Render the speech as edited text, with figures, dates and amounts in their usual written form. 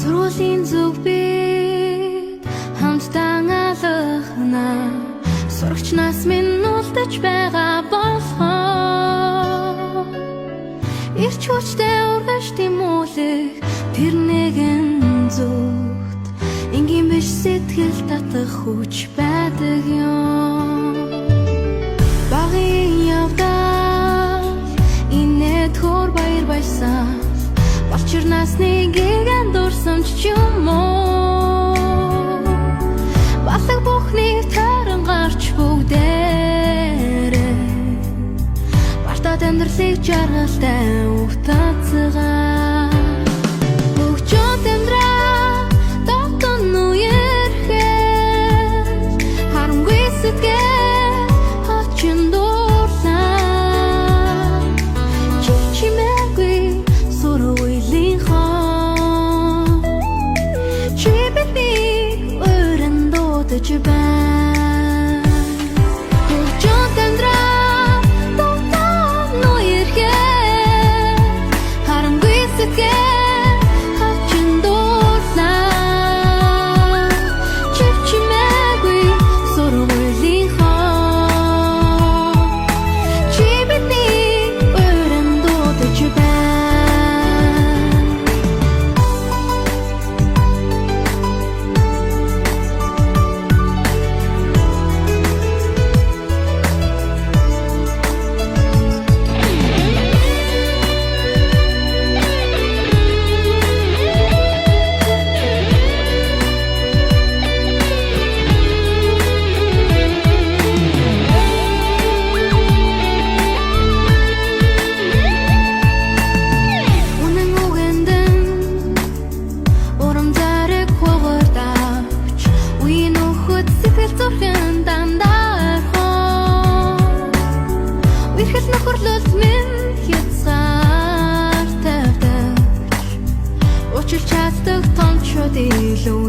Surulin зүгбит хамтдаа алхана сурагч нас минь үлдэж байгаа болохоор ирч хүчтэй ургаш тэмүүлэх тэр нэгэн зүгт энгийн биш сэтгэл татах хүч байдаг юм. Багын явдал инээд хөр баяр баясаа Балчир насны гигэн дурсамж ч юм уу Балаг бүхнийг таран гарч бүгдээрээ Бартад амьдралыг жаргалтай утацгаа Хөгжөөд амьдраа дотон үерхээр Харамгүй сэтгэл хачин дуурлаа Чимээгүй сургуулийн хон Чи бидний өрөн дуудаж байна Хөгжөөд амьдраа дотон үерхээр Харамгүй сэтгэл хачин дуурлаа Чимээгүй сургуулийн хон Чи бидний өрөн дуудаж байна Вихэл нөхөрлөлт минь хязгаар тавьдаг Учир чаддаг томчууд илүү